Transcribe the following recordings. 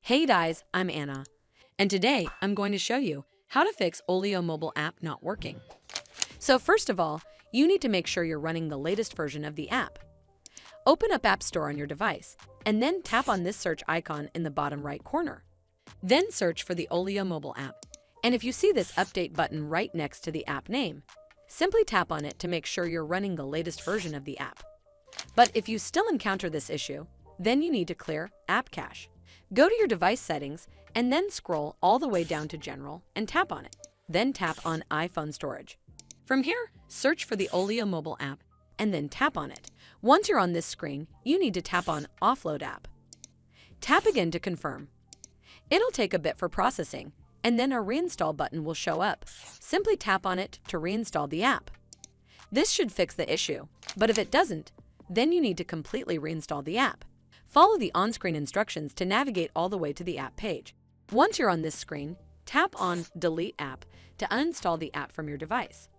Hey guys, I'm Anna, and today I'm going to show you how to fix OLIO mobile app not working. So first of all, you need to make sure you're running the latest version of the app. Open up App Store on your device, and then tap on this search icon in the bottom right corner. Then search for the OLIO mobile app, and if you see this update button right next to the app name, simply tap on it to make sure you're running the latest version of the app. But if you still encounter this issue, then you need to clear App Cache. Go to your device settings and then scroll all the way down to General and tap on it. Then tap on iPhone Storage. From here, search for the OLIO mobile app and then tap on it. Once you're on this screen, you need to tap on Offload App. Tap again to confirm. It'll take a bit for processing, and then a Reinstall button will show up. Simply tap on it to reinstall the app. This should fix the issue, but if it doesn't, then you need to completely reinstall the app. Follow the on-screen instructions to navigate all the way to the app page. Once you're on this screen, tap on Delete App to uninstall the app from your device.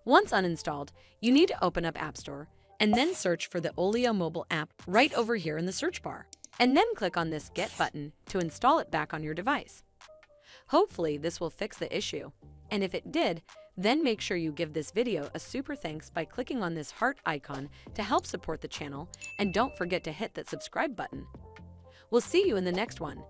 Once uninstalled, you need to open up App Store and then search for the OLIO mobile app right over here in the search bar, and then click on this Get button to install it back on your device. Hopefully this will fix the issue, and if it did, then make sure you give this video a super thanks by clicking on this heart icon to help support the channel, and don't forget to hit that subscribe button. We'll see you in the next one.